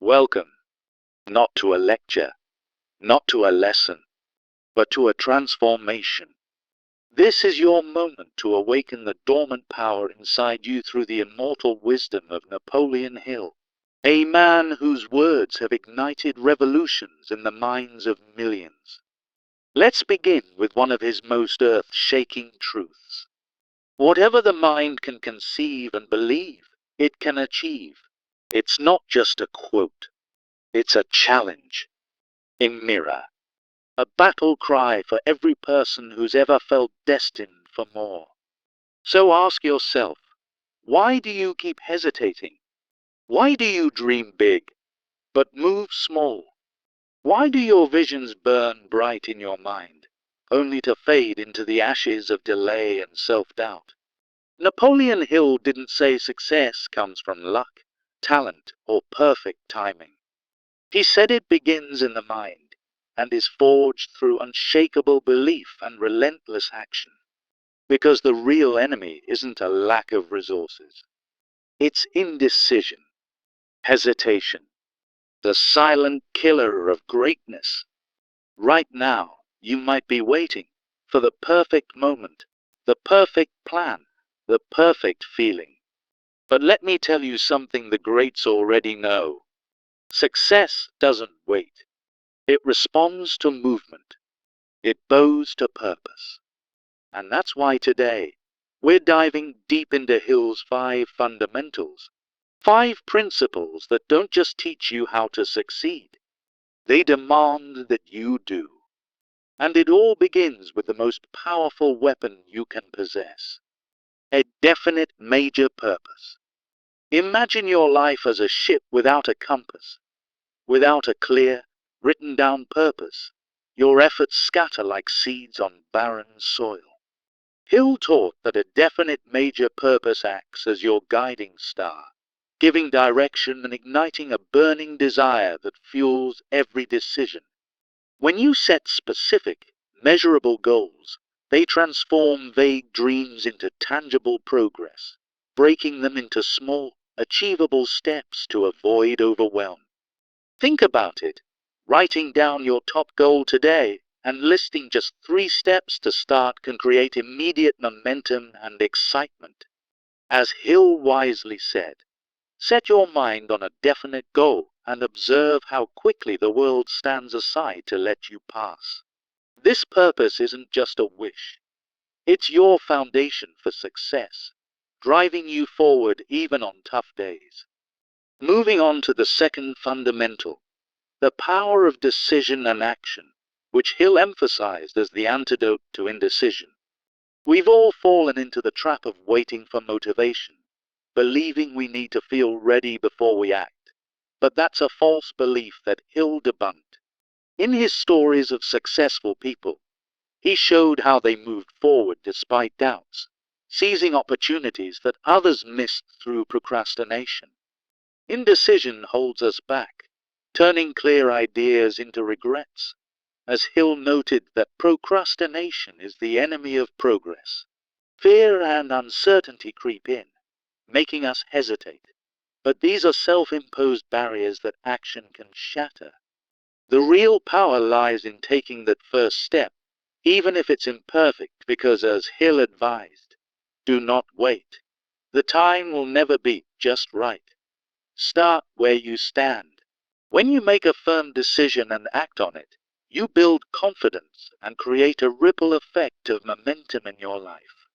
Welcome, not to a lecture, not to a lesson, but to a transformation. This is your moment to awaken the dormant power inside you through the immortal wisdom of Napoleon Hill, a man whose words have ignited revolutions in the minds of millions. Let's begin with one of his most earth-shaking truths. Whatever the mind can conceive and believe, it can achieve. It's not just a quote. It's a challenge, a mirror, a battle cry for every person who's ever felt destined for more. So ask yourself, why do you keep hesitating? Why do you dream big, but move small? Why do your visions burn bright in your mind, only to fade into the ashes of delay and self-doubt? Napoleon Hill didn't say success comes from luck, talent, or perfect timing. He said it begins in the mind and is forged through unshakable belief and relentless action. Because the real enemy isn't a lack of resources. It's indecision, hesitation, the silent killer of greatness. Right now, you might be waiting for the perfect moment, the perfect plan, the perfect feeling. But let me tell you something the greats already know. Success doesn't wait. It responds to movement. It bows to purpose. And that's why today, we're diving deep into Hill's 5 fundamentals. 5 principles that don't just teach you how to succeed. They demand that you do. And it all begins with the most powerful weapon you can possess. A definite major purpose. Imagine your life as a ship without a compass. Without a clear, written down purpose, your efforts scatter like seeds on barren soil. Hill taught that a definite major purpose acts as your guiding star, giving direction and igniting a burning desire that fuels every decision. When you set specific, measurable goals, they transform vague dreams into tangible progress, breaking them into small, achievable steps to avoid overwhelm. Think about it. Writing down your top goal today and listing just 3 steps to start can create immediate momentum and excitement. As Hill wisely said, set your mind on a definite goal and observe how quickly the world stands aside to let you pass. This purpose isn't just a wish. It's your foundation for success, driving you forward even on tough days. Moving on to the second fundamental, the power of decision and action, which Hill emphasized as the antidote to indecision. We've all fallen into the trap of waiting for motivation, believing we need to feel ready before we act. But that's a false belief that Hill debunked. In his stories of successful people, he showed how they moved forward despite doubts, seizing opportunities that others missed through procrastination. Indecision holds us back, turning clear ideas into regrets, as Hill noted that procrastination is the enemy of progress. Fear and uncertainty creep in, making us hesitate, but these are self-imposed barriers that action can shatter. The real power lies in taking that first step, even if it's imperfect, because as Hill advised, do not wait. The time will never be just right. Start where you stand. When you make a firm decision and act on it, you build confidence and create a ripple effect of momentum in your life.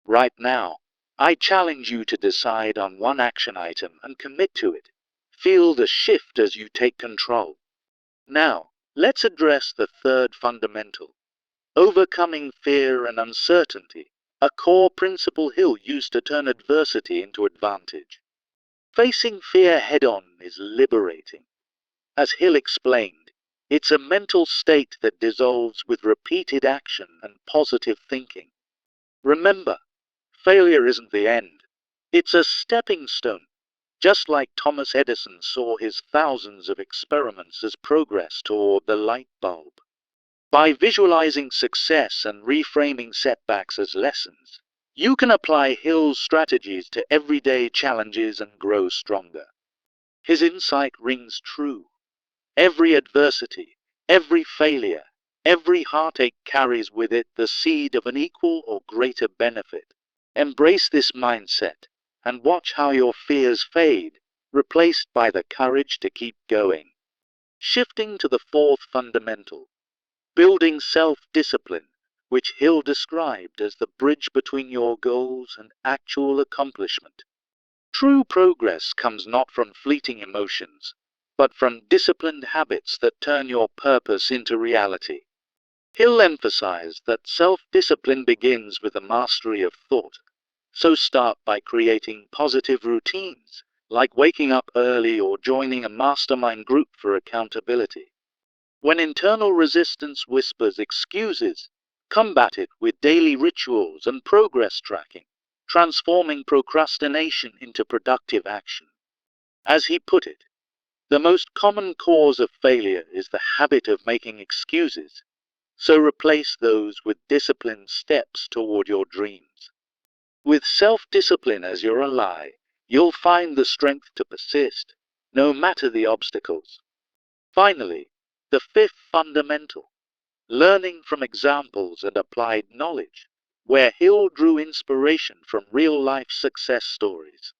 Right now, I challenge you to decide on one action item and commit to it. Feel the shift as you take control. Now, let's address the third fundamental, overcoming fear and uncertainty, a core principle Hill used to turn adversity into advantage. Facing fear head-on is liberating. As Hill explained, it's a mental state that dissolves with repeated action and positive thinking. Remember, failure isn't the end. It's a stepping stone, just like Thomas Edison saw his thousands of experiments as progress toward the light bulb. By visualizing success and reframing setbacks as lessons, you can apply Hill's strategies to everyday challenges and grow stronger. His insight rings true. Every adversity, every failure, every heartache carries with it the seed of an equal or greater benefit. Embrace this mindset and watch how your fears fade, replaced by the courage to keep going. Shifting to the fourth fundamental, building self-discipline, which Hill described as the bridge between your goals and actual accomplishment. True progress comes not from fleeting emotions, but from disciplined habits that turn your purpose into reality. Hill emphasized that self-discipline begins with the mastery of thought, so start by creating positive routines, like waking up early or joining a mastermind group for accountability. When internal resistance whispers excuses, combat it with daily rituals and progress tracking, transforming procrastination into productive action. As he put it, the most common cause of failure is the habit of making excuses, so replace those with disciplined steps toward your dreams. With self-discipline as your ally, you'll find the strength to persist, no matter the obstacles. Finally, the fifth fundamental, learning from examples and applied knowledge, where Hill drew inspiration from real-life success stories.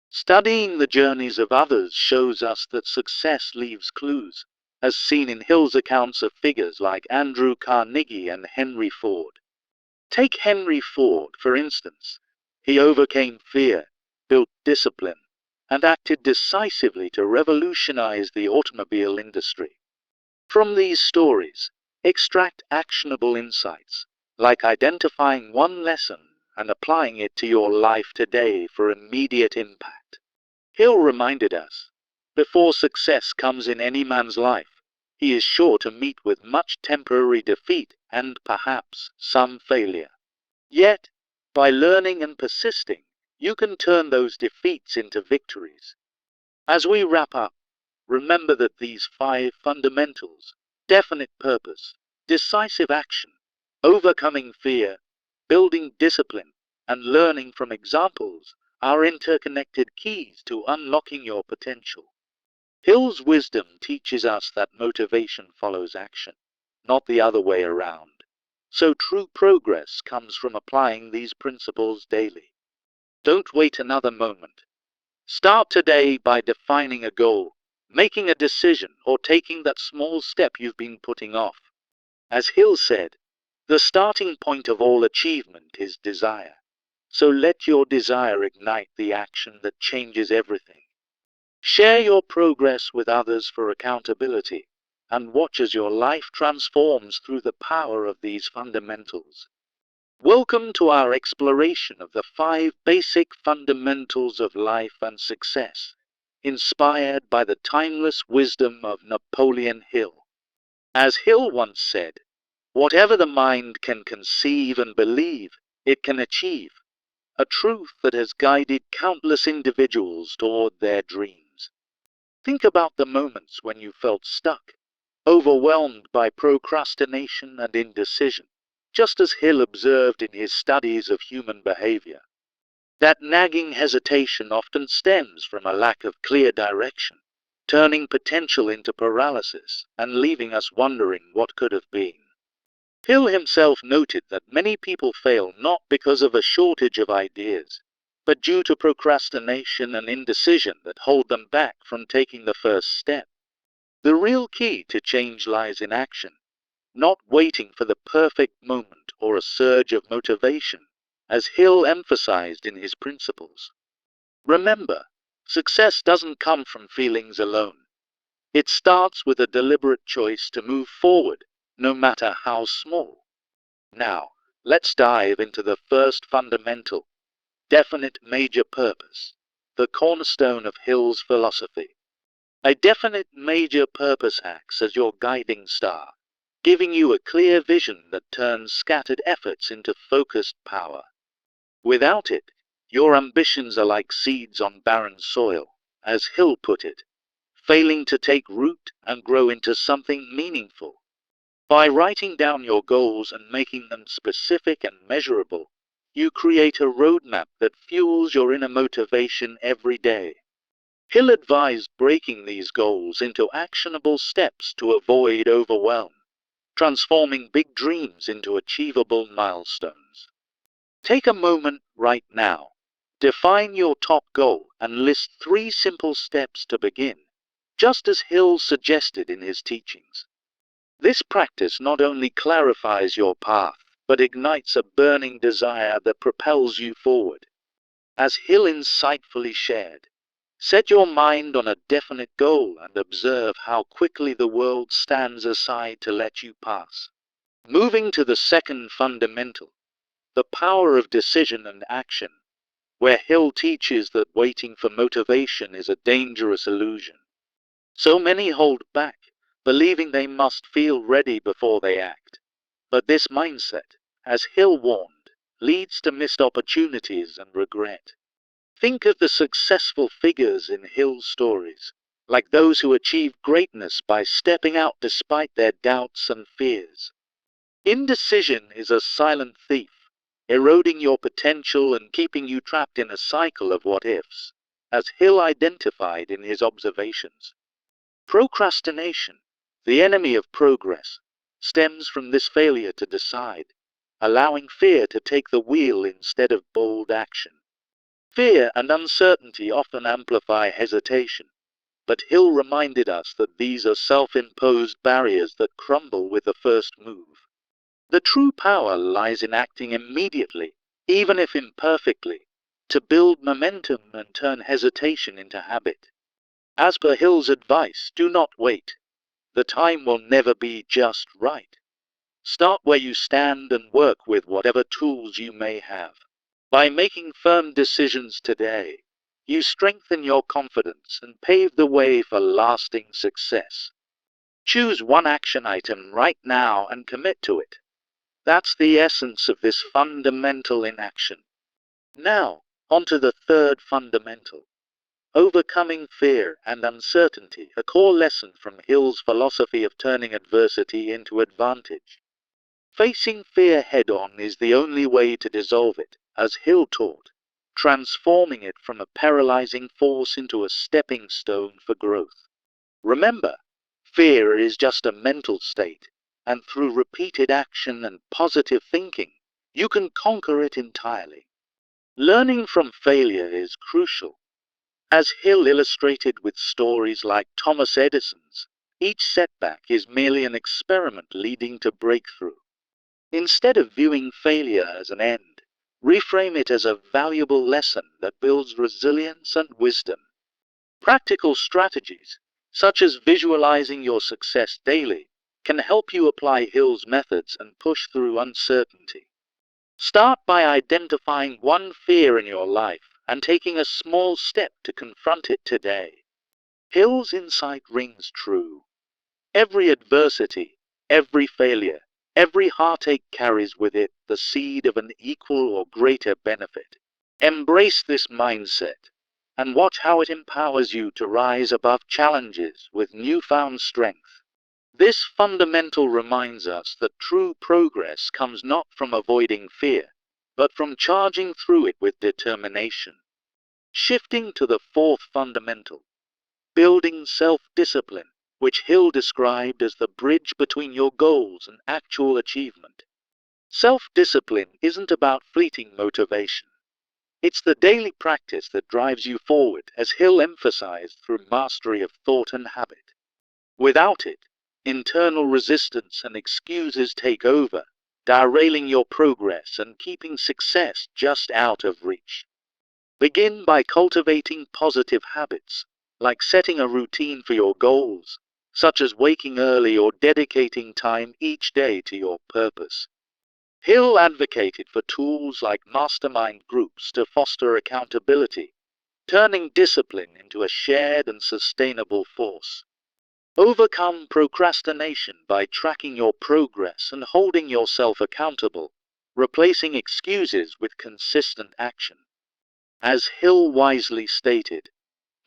Studying the journeys of others shows us that success leaves clues, as seen in Hill's accounts of figures like Andrew Carnegie and Henry Ford. Take Henry Ford, for instance. He overcame fear, built discipline, and acted decisively to revolutionize the automobile industry. From these stories, extract actionable insights, like identifying one lesson and applying it to your life today for immediate impact. Hill reminded us, before success comes in any man's life, he is sure to meet with much temporary defeat and perhaps some failure. Yet, by learning and persisting, you can turn those defeats into victories. As we wrap up, remember that these 5 fundamentals, definite purpose, decisive action, overcoming fear, building discipline, and learning from examples, are interconnected keys to unlocking your potential. Hill's wisdom teaches us that motivation follows action, not the other way around. So true progress comes from applying these principles daily. Don't wait another moment. Start today by defining a goal, making a decision, or taking that small step you've been putting off. As Hill said, the starting point of all achievement is desire. So let your desire ignite the action that changes everything. Share your progress with others for accountability, and watch as your life transforms through the power of these fundamentals. Welcome to our exploration of the 5 basic fundamentals of life and success, inspired by the timeless wisdom of Napoleon Hill. As Hill once said, whatever the mind can conceive and believe, it can achieve, a truth that has guided countless individuals toward their dreams. Think about the moments when you felt stuck, overwhelmed by procrastination and indecision, just as Hill observed in his studies of human behavior. That nagging hesitation often stems from a lack of clear direction, turning potential into paralysis and leaving us wondering what could have been. Hill himself noted that many people fail not because of a shortage of ideas, but due to procrastination and indecision that hold them back from taking the first step. The real key to change lies in action, not waiting for the perfect moment or a surge of motivation, as Hill emphasized in his principles. Remember, success doesn't come from feelings alone. It starts with a deliberate choice to move forward, no matter how small. Now, let's dive into the first fundamental, definite major purpose, the cornerstone of Hill's philosophy. A definite major purpose acts as your guiding star, giving you a clear vision that turns scattered efforts into focused power. Without it, your ambitions are like seeds on barren soil, as Hill put it, failing to take root and grow into something meaningful. By writing down your goals and making them specific and measurable, you create a roadmap that fuels your inner motivation every day. Hill advised breaking these goals into actionable steps to avoid overwhelm, transforming big dreams into achievable milestones. Take a moment right now. Define your top goal and list 3 simple steps to begin, just as Hill suggested in his teachings. This practice not only clarifies your path, but ignites a burning desire that propels you forward. As Hill insightfully shared, set your mind on a definite goal and observe how quickly the world stands aside to let you pass. Moving to the second fundamental, the power of decision and action, where Hill teaches that waiting for motivation is a dangerous illusion. So many hold back, believing they must feel ready before they act. But this mindset, as Hill warned, leads to missed opportunities and regret. Think of the successful figures in Hill's stories, like those who achieved greatness by stepping out despite their doubts and fears. Indecision is a silent thief, eroding your potential and keeping you trapped in a cycle of what-ifs, as Hill identified in his observations. Procrastination, the enemy of progress, stems from this failure to decide, allowing fear to take the wheel instead of bold action. Fear and uncertainty often amplify hesitation, but Hill reminded us that these are self-imposed barriers that crumble with the first move. The true power lies in acting immediately, even if imperfectly, to build momentum and turn hesitation into habit. As per Hill's advice, do not wait. The time will never be just right. Start where you stand and work with whatever tools you may have. By making firm decisions today, you strengthen your confidence and pave the way for lasting success. Choose one action item right now and commit to it. That's the essence of this fundamental in action. Now, onto the third fundamental. Overcoming fear and uncertainty, a core lesson from Hill's philosophy of turning adversity into advantage. Facing fear head-on is the only way to dissolve it, as Hill taught, transforming it from a paralyzing force into a stepping stone for growth. Remember, fear is just a mental state, and through repeated action and positive thinking, you can conquer it entirely. Learning from failure is crucial. As Hill illustrated with stories like Thomas Edison's, each setback is merely an experiment leading to breakthrough. Instead of viewing failure as an end, reframe it as a valuable lesson that builds resilience and wisdom. Practical strategies, such as visualizing your success daily, can help you apply Hill's methods and push through uncertainty. Start by identifying one fear in your life and taking a small step to confront it today. Hill's insight rings true. Every adversity, every failure, every heartache carries with it the seed of an equal or greater benefit. Embrace this mindset and watch how it empowers you to rise above challenges with newfound strength. This fundamental reminds us that true progress comes not from avoiding fear, but from charging through it with determination. Shifting to the fourth fundamental, building self-discipline, which Hill described as the bridge between your goals and actual achievement. Self-discipline isn't about fleeting motivation. It's the daily practice that drives you forward, as Hill emphasized, through mastery of thought and habit. Without it, internal resistance and excuses take over, derailing your progress and keeping success just out of reach. Begin by cultivating positive habits, like setting a routine for your goals, such as waking early or dedicating time each day to your purpose. Hill advocated for tools like mastermind groups to foster accountability, turning discipline into a shared and sustainable force. Overcome procrastination by tracking your progress and holding yourself accountable, replacing excuses with consistent action. As Hill wisely stated,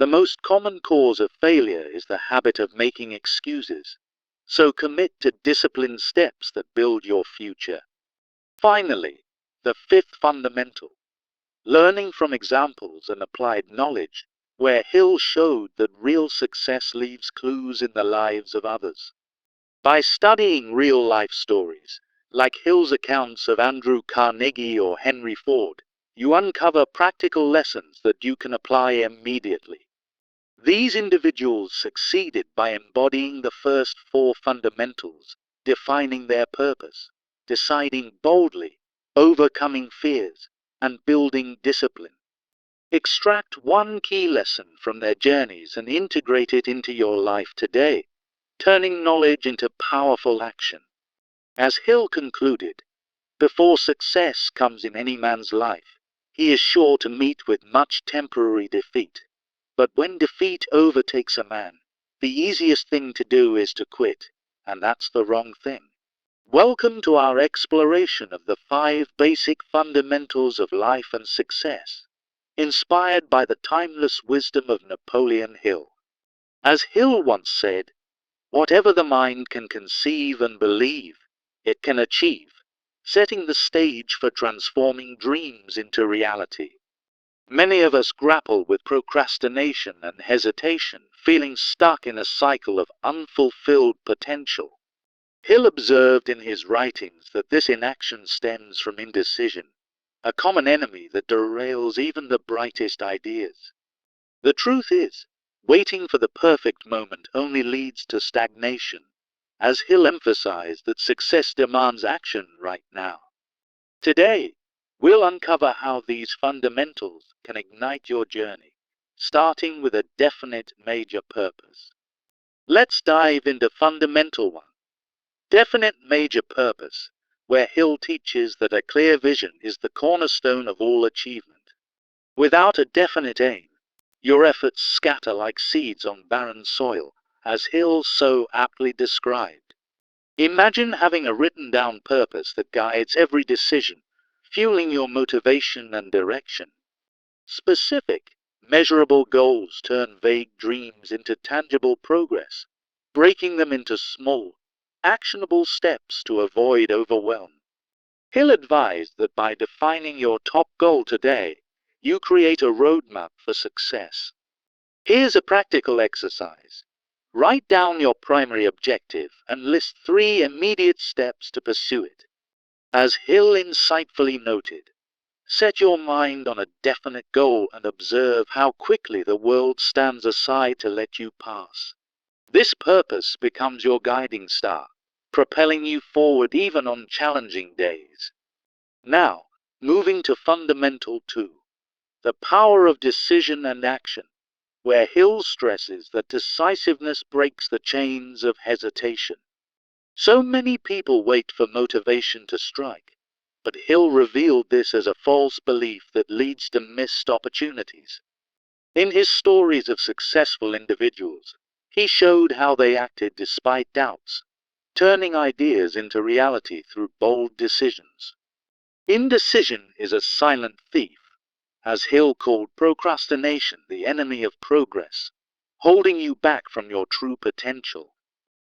the most common cause of failure is the habit of making excuses, so commit to disciplined steps that build your future. Finally, the fifth fundamental, learning from examples and applied knowledge, where Hill showed that real success leaves clues in the lives of others. By studying real-life stories, like Hill's accounts of Andrew Carnegie or Henry Ford, you uncover practical lessons that you can apply immediately. These individuals succeeded by embodying the first four fundamentals, defining their purpose, deciding boldly, overcoming fears, and building discipline. Extract one key lesson from their journeys and integrate it into your life today, turning knowledge into powerful action. As Hill concluded, before success comes in any man's life, he is sure to meet with much temporary defeat. But when defeat overtakes a man, the easiest thing to do is to quit, and that's the wrong thing. Welcome to our exploration of the 5 basic fundamentals of life and success, inspired by the timeless wisdom of Napoleon Hill. As Hill once said, "Whatever the mind can conceive and believe, it can achieve," setting the stage for transforming dreams into reality. Many of us grapple with procrastination and hesitation, feeling stuck in a cycle of unfulfilled potential. Hill observed in his writings that this inaction stems from indecision, a common enemy that derails even the brightest ideas. The truth is, waiting for the perfect moment only leads to stagnation, as Hill emphasized that success demands action right now. Today, we'll uncover how these fundamentals can ignite your journey, starting with a definite major purpose. Let's dive into Fundamental 1. Definite major purpose, where Hill teaches that a clear vision is the cornerstone of all achievement. Without a definite aim, your efforts scatter like seeds on barren soil, as Hill so aptly described. Imagine having a written down purpose that guides every decision, fueling your motivation and direction. Specific, measurable goals turn vague dreams into tangible progress, breaking them into small, actionable steps to avoid overwhelm. Hill advised that by defining your top goal today, you create a roadmap for success. Here's a practical exercise. Write down your primary objective and list 3 immediate steps to pursue it. As Hill insightfully noted, set your mind on a definite goal and observe how quickly the world stands aside to let you pass. This purpose becomes your guiding star, propelling you forward even on challenging days. Now, moving to Fundamental 2, the power of decision and action, where Hill stresses that decisiveness breaks the chains of hesitation. So many people wait for motivation to strike, but Hill revealed this as a false belief that leads to missed opportunities. In his stories of successful individuals, he showed how they acted despite doubts, turning ideas into reality through bold decisions. Indecision is a silent thief, as Hill called procrastination the enemy of progress, holding you back from your true potential.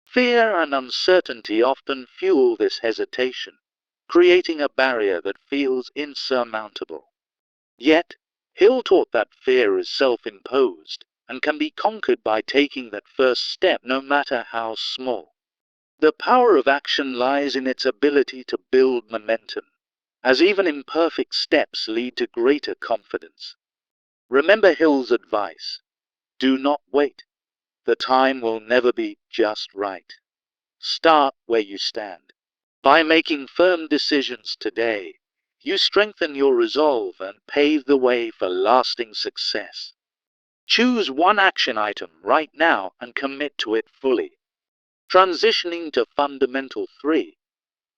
Fear and uncertainty often fuel this hesitation, creating a barrier that feels insurmountable. Yet, Hill taught that fear is self-imposed and can be conquered by taking that first step, no matter how small. The power of action lies in its ability to build momentum, as even imperfect steps lead to greater confidence. Remember Hill's advice: do not wait. The time will never be just right. Start where you stand. By making firm decisions today, you strengthen your resolve and pave the way for lasting success. Choose one action item right now and commit to it fully. Transitioning to Fundamental 3,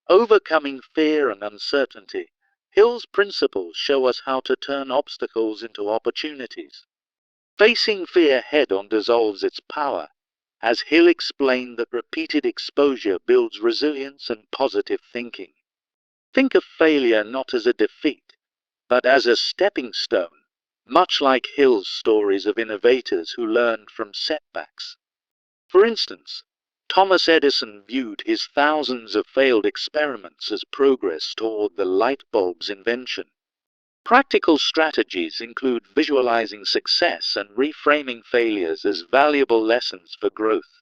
overcoming fear and uncertainty, Hill's principles show us how to turn obstacles into opportunities. Facing fear head-on dissolves its power, as Hill explained that repeated exposure builds resilience and positive thinking. Think of failure not as a defeat, but as a stepping stone, much like Hill's stories of innovators who learned from setbacks. For instance, Thomas Edison viewed his thousands of failed experiments as progress toward the light bulb's invention. Practical strategies include visualizing success and reframing failures as valuable lessons for growth.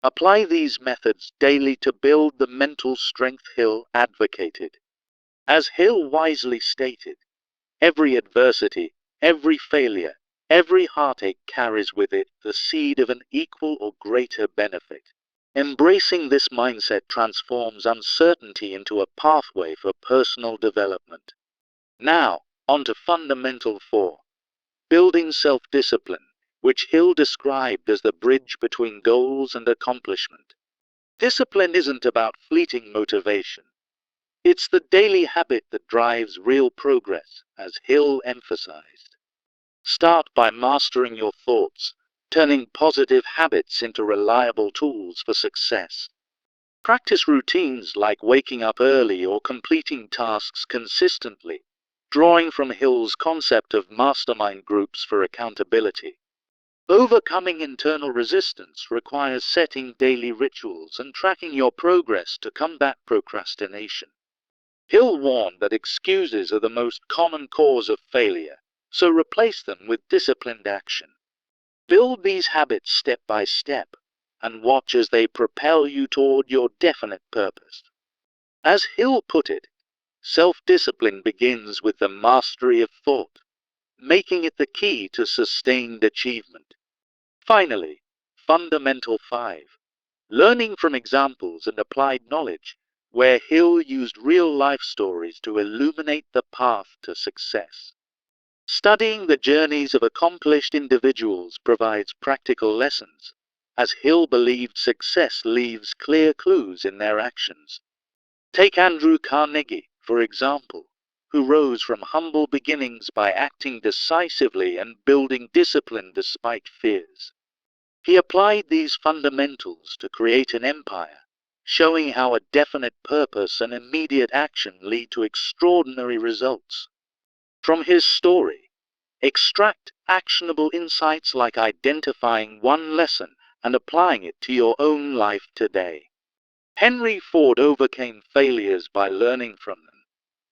Apply these methods daily to build the mental strength Hill advocated. As Hill wisely stated, every adversity, every failure, every heartache carries with it the seed of an equal or greater benefit. Embracing this mindset transforms uncertainty into a pathway for personal development. Now, on to Fundamental 4, building self-discipline, which Hill described as the bridge between goals and accomplishment. Discipline isn't about fleeting motivation. It's the daily habit that drives real progress, as Hill emphasized. Start by mastering your thoughts, turning positive habits into reliable tools for success. Practice routines like waking up early or completing tasks consistently, drawing from Hill's concept of mastermind groups for accountability. Overcoming internal resistance requires setting daily rituals and tracking your progress to combat procrastination. Hill warned that excuses are the most common cause of failure, so replace them with disciplined action. Build these habits step by step, and watch as they propel you toward your definite purpose. As Hill put it, self-discipline begins with the mastery of thought, making it the key to sustained achievement. Finally, Fundamental 5, learning from examples and applied knowledge, where Hill used real-life stories to illuminate the path to success. Studying the journeys of accomplished individuals provides practical lessons, as Hill believed success leaves clear clues in their actions. Take Andrew Carnegie, for example, who rose from humble beginnings by acting decisively and building discipline despite fears. He applied these fundamentals to create an empire, showing how a definite purpose and immediate action lead to extraordinary results. From his story, extract actionable insights like identifying one lesson and applying it to your own life today. Henry Ford overcame failures by learning from them,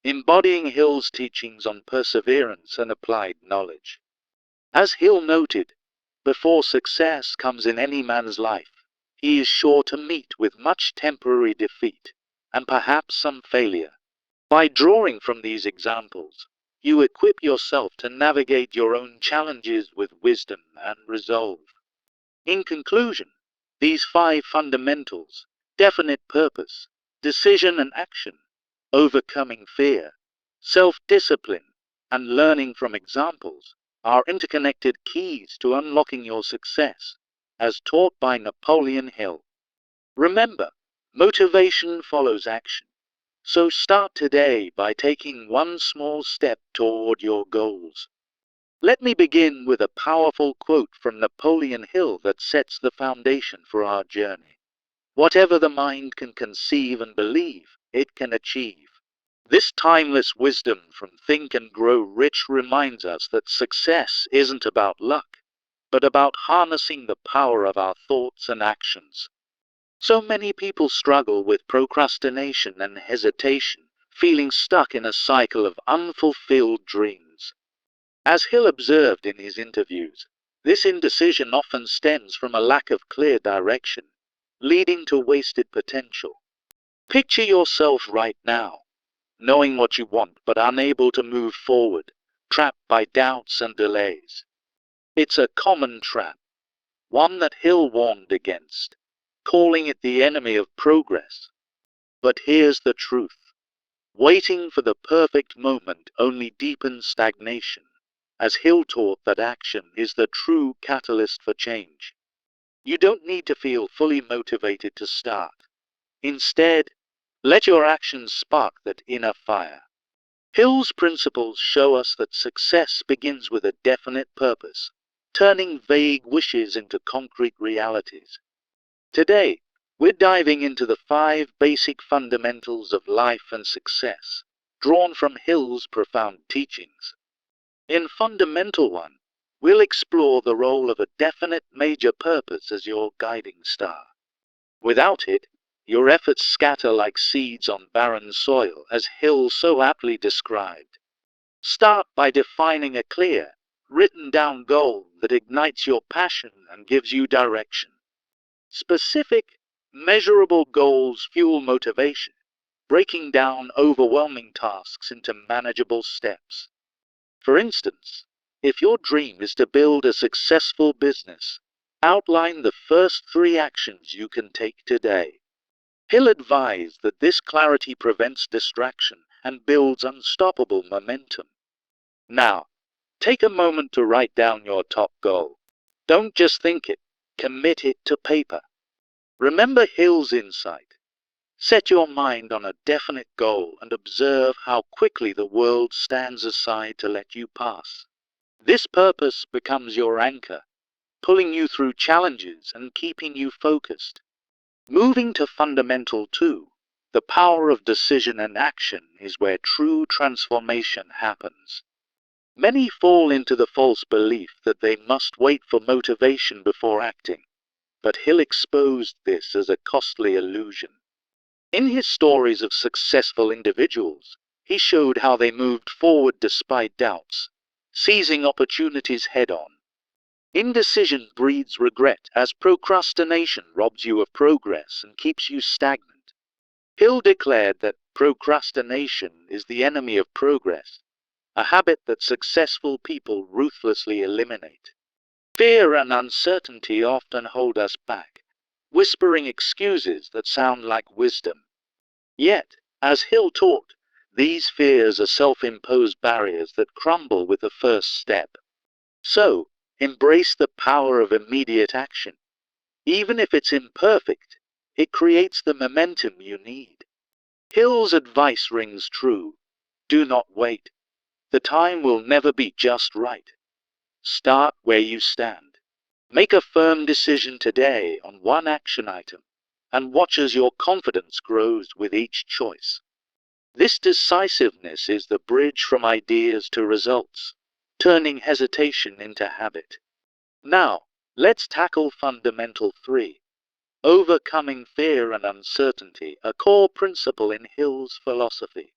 embodying Hill's teachings on perseverance and applied knowledge. As Hill noted, before success comes in any man's life, he is sure to meet with much temporary defeat, and perhaps some failure. By drawing from these examples, you equip yourself to navigate your own challenges with wisdom and resolve. In conclusion, these 5 fundamentals, definite purpose, decision and action, overcoming fear, self-discipline, and learning from examples, are interconnected keys to unlocking your success, as taught by Napoleon Hill. Remember, motivation follows action. So start today by taking one small step toward your goals. Let me begin with a powerful quote from Napoleon Hill that sets the foundation for our journey. Whatever the mind can conceive and believe, it can achieve. This timeless wisdom from Think and Grow Rich reminds us that success isn't about luck, but about harnessing the power of our thoughts and actions. So many people struggle with procrastination and hesitation, feeling stuck in a cycle of unfulfilled dreams. As Hill observed in his interviews, this indecision often stems from a lack of clear direction, leading to wasted potential. Picture yourself right now, knowing what you want but unable to move forward, trapped by doubts and delays. It's a common trap, one that Hill warned against, calling it the enemy of progress. But here's the truth. Waiting for the perfect moment only deepens stagnation, as Hill taught that action is the true catalyst for change. You don't need to feel fully motivated to start. Instead, let your actions spark that inner fire. Hill's principles show us that success begins with a definite purpose, turning vague wishes into concrete realities. Today, we're diving into the 5 basic fundamentals of life and success, drawn from Hill's profound teachings. In Fundamental 1, we'll explore the role of a definite major purpose as your guiding star. Without it, your efforts scatter like seeds on barren soil, as Hill so aptly described. Start by defining a clear, written down goal that ignites your passion and gives you direction. Specific, measurable goals fuel motivation, breaking down overwhelming tasks into manageable steps. For instance, if your dream is to build a successful business, outline the first 3 actions you can take today. He'll advise that this clarity prevents distraction and builds unstoppable momentum. Now, take a moment to write down your top goal. Don't just think it, commit it to paper. Remember Hill's insight. Set your mind on a definite goal and observe how quickly the world stands aside to let you pass. This purpose becomes your anchor, pulling you through challenges and keeping you focused. Moving to fundamental 2, the power of decision and action is where true transformation happens. Many fall into the false belief that they must wait for motivation before acting, but Hill exposed this as a costly illusion. In his stories of successful individuals, he showed how they moved forward despite doubts, seizing opportunities head-on. Indecision breeds regret, as procrastination robs you of progress and keeps you stagnant. Hill declared that procrastination is the enemy of progress, a habit that successful people ruthlessly eliminate. Fear and uncertainty often hold us back, whispering excuses that sound like wisdom. Yet, as Hill taught, these fears are self-imposed barriers that crumble with the first step. So, embrace the power of immediate action. Even if it's imperfect, it creates the momentum you need. Hill's advice rings true. Do not wait. The time will never be just right. Start where you stand. Make a firm decision today on one action item, and watch as your confidence grows with each choice. This decisiveness is the bridge from ideas to results, turning hesitation into habit. Now, let's tackle fundamental 3. Overcoming fear and uncertainty, a core principle in Hill's philosophy.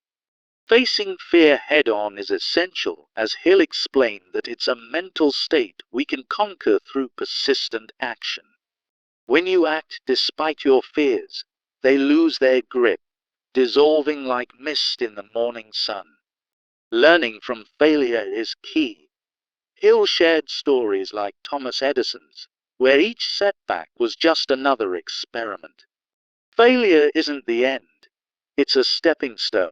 Facing fear head-on is essential, as Hill explained that it's a mental state we can conquer through persistent action. When you act despite your fears, they lose their grip, dissolving like mist in the morning sun. Learning from failure is key. Hill shared stories like Thomas Edison's, where each setback was just another experiment. Failure isn't the end. It's a stepping stone,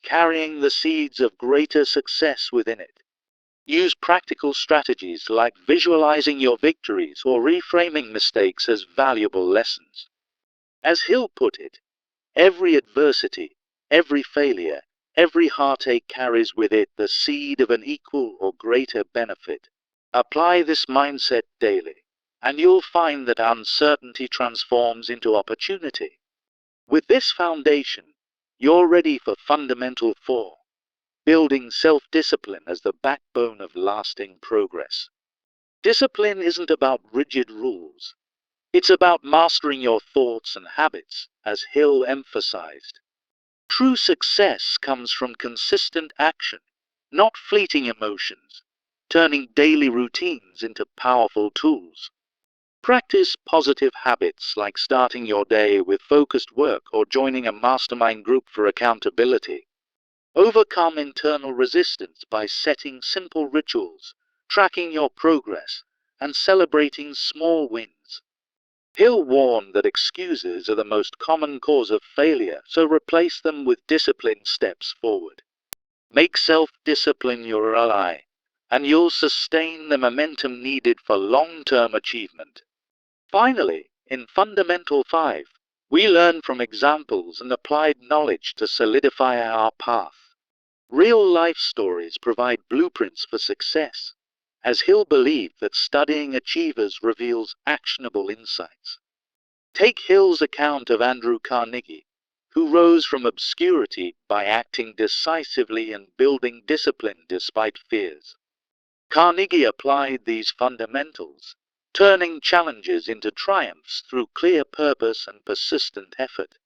carrying the seeds of greater success within it. Use practical strategies like visualizing your victories or reframing mistakes as valuable lessons. As Hill put it, every adversity, every failure, every heartache carries with it the seed of an equal or greater benefit. Apply this mindset daily, and you'll find that uncertainty transforms into opportunity. With this foundation, you're ready for fundamental 4, building self-discipline as the backbone of lasting progress. Discipline isn't about rigid rules. It's about mastering your thoughts and habits, as Hill emphasized. True success comes from consistent action, not fleeting emotions, turning daily routines into powerful tools. Practice positive habits like starting your day with focused work or joining a mastermind group for accountability. Overcome internal resistance by setting simple rituals, tracking your progress, and celebrating small wins. Hill warned that excuses are the most common cause of failure, so replace them with disciplined steps forward. Make self-discipline your ally, and you'll sustain the momentum needed for long-term achievement. Finally, in Fundamental 5, we learn from examples and applied knowledge to solidify our path. Real-life stories provide blueprints for success, as Hill believed that studying achievers reveals actionable insights. Take Hill's account of Andrew Carnegie, who rose from obscurity by acting decisively and building discipline despite fears. Carnegie applied these fundamentals, turning challenges into triumphs through clear purpose and persistent effort.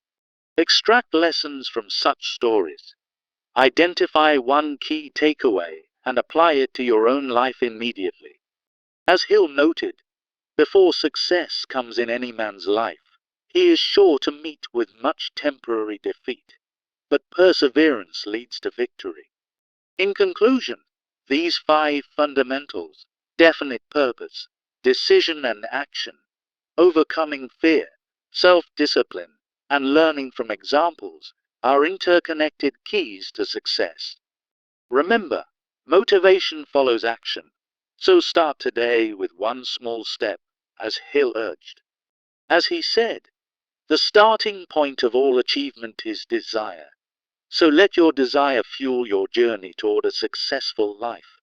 Extract lessons from such stories. Identify one key takeaway and apply it to your own life immediately. As Hill noted, before success comes in any man's life, he is sure to meet with much temporary defeat, but perseverance leads to victory. In conclusion, these 5 fundamentals, definite purpose, decision and action, overcoming fear, self-discipline, and learning from examples, are interconnected keys to success. Remember, motivation follows action, so start today with one small step, as Hill urged. As he said, the starting point of all achievement is desire. So let your desire fuel your journey toward a successful life.